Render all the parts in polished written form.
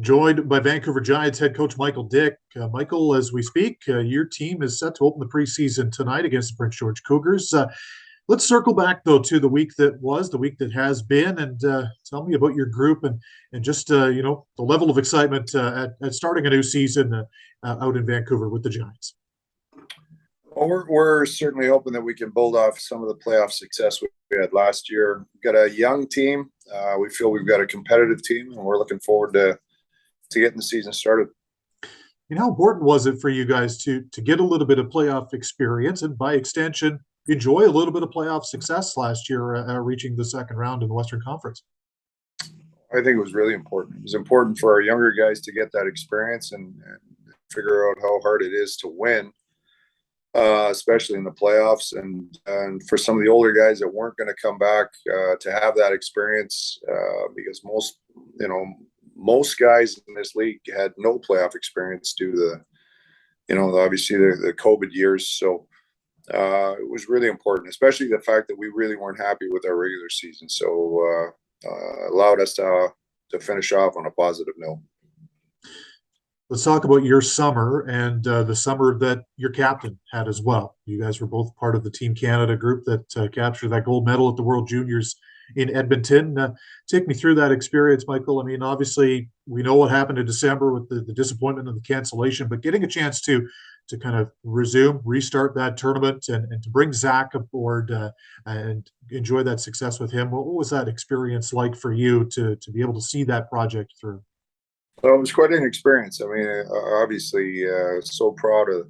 Joined by Vancouver Giants head coach Michael Dyck. Michael, as we speak, your team is set to open the preseason tonight against the Prince George Cougars. Let's circle back, though, to the week that was, the week that has been, and tell me about your group and just, the level of excitement at starting a new season out in Vancouver with the Giants. Well, we're certainly hoping that we can build off some of the playoff success we had last year. We've got a young team. We feel we've got a competitive team, and we're looking forward to getting the season started. How important was it for you guys to get a little bit of playoff experience and, by extension, enjoy a little bit of playoff success last year, reaching the second round in the Western Conference? I think it was really important. It was important for our younger guys to get that experience and figure out how hard it is to win, especially in the playoffs. And for some of the older guys that weren't going to come back to have that experience, because most guys in this league had no playoff experience due to obviously the COVID years. So it was really important, especially the fact that we really weren't happy with our regular season. So allowed us to finish off on a positive note. Let's talk about your summer and the summer that your captain had as well. You guys were both part of the Team Canada group that captured that gold medal at the World Juniors in Edmonton. Take me through that experience, Michael. I mean, obviously, we know what happened in December with the disappointment and the cancellation, but getting a chance to kind of restart that tournament and to bring Zach aboard and enjoy that success with him. What was that experience like for you to be able to see that project through? Well, it was quite an experience. I mean, obviously, so proud of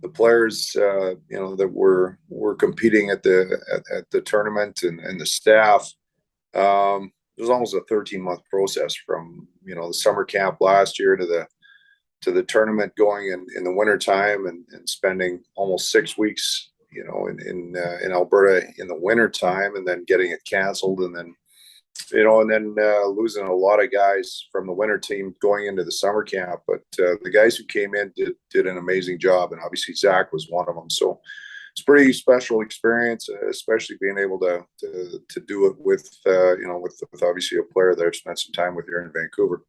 the players, that were competing at the tournament and the staff. It was almost a 13-month process from the summer camp last year to the tournament going in the winter time and spending almost 6 weeks in Alberta in the winter time, and then getting it canceled, and then losing a lot of guys from the winter team going into the summer camp. But the guys who came in did an amazing job, and obviously Zach was one of them. So it's a pretty special experience, especially being able to do it with obviously a player that I've spent some time with here in Vancouver.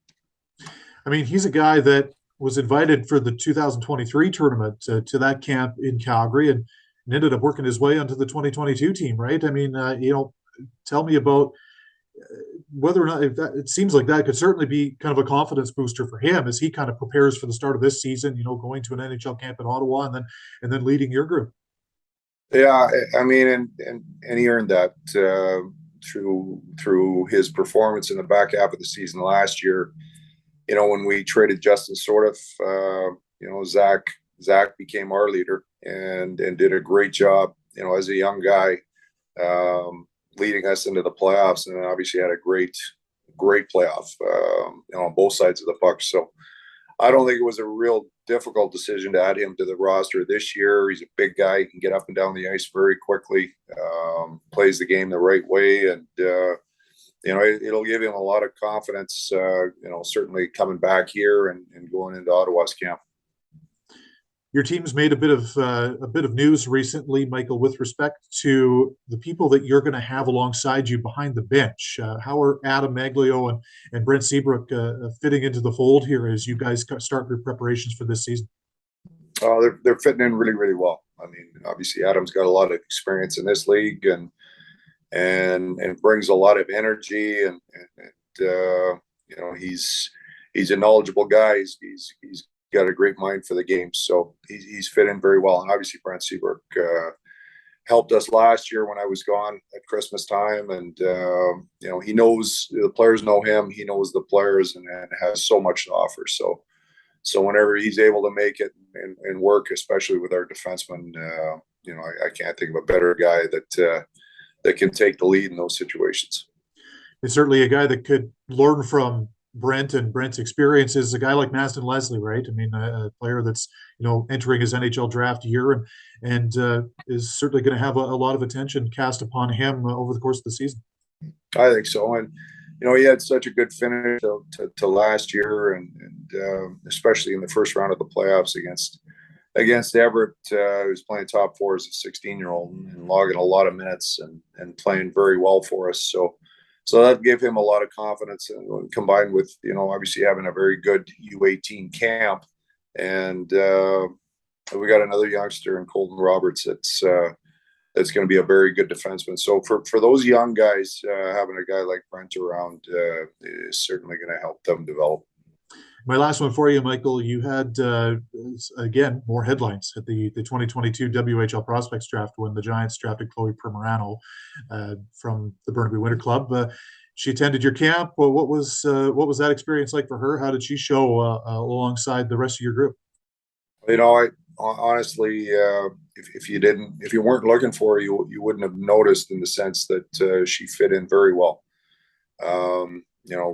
I mean, he's a guy that was invited for the 2023 tournament to that camp in Calgary and ended up working his way onto the 2022 team, right? I mean, tell me about whether or not it seems like that could certainly be kind of a confidence booster for him as he kind of prepares for the start of this season, going to an NHL camp in Ottawa and then leading your group. Yeah, I mean, and he earned that through his performance in the back half of the season last year. When we traded Justin Sordiff, Zach became our leader and did a great job, as a young guy, leading us into the playoffs, and then obviously had a great playoff, on both sides of the puck. So I don't think it was a real difficult decision to add him to the roster this year. He's a big guy. He can get up and down the ice very quickly, plays the game the right way, and it'll give him a lot of confidence, certainly coming back here and going into Ottawa's camp. Your team's made a bit of news recently, Michael, with respect to the people that you're going to have alongside you behind the bench. How are Adam Maglio and Brent Seabrook fitting into the fold here as you guys start your preparations for this season? They're fitting in really, really well. I mean, obviously, Adam's got a lot of experience in this league and brings a lot of energy, and he's a knowledgeable guy. He's got a great mind for the game, so he's fit in very well. And obviously Brent Seabrook helped us last year when I was gone at Christmas time, and he knows the players know him. He knows the players and has so much to offer. So whenever he's able to make it and work, especially with our defensemen, I can't think of a better guy that can take the lead in those situations. It's certainly a guy that could learn from Brent and Brent's experiences. A guy like Maston Leslie, right? I mean, a player that's entering his NHL draft year and is certainly going to have a lot of attention cast upon him over the course of the season. I think so, and he had such a good finish to last year, and especially in the first round of the playoffs against Everett, who was playing top four as a 16-year-old and logging a lot of minutes and playing very well for us. So So that gave him a lot of confidence, and combined with, obviously having a very good U18 camp. And we got another youngster in Colton Roberts that's going to be a very good defenseman. So for those young guys, having a guy like Brent around is certainly going to help them develop. My last one for you, Michael. You had, again, more headlines at the 2022 WHL Prospects Draft when the Giants drafted Chloe Primerano from the Burnaby Winter Club. She attended your camp. Well, what was that experience like for her? How did she show alongside the rest of your group? I honestly, if you weren't looking for her, you wouldn't have noticed, in the sense that she fit in very well.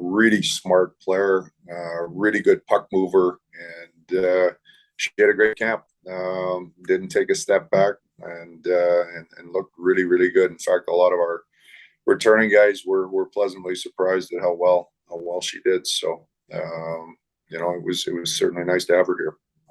Really smart player, really good puck mover, and she had a great camp. Didn't take a step back, and looked really, really good. In fact, a lot of our returning guys were pleasantly surprised at how well she did. So, it was certainly nice to have her here.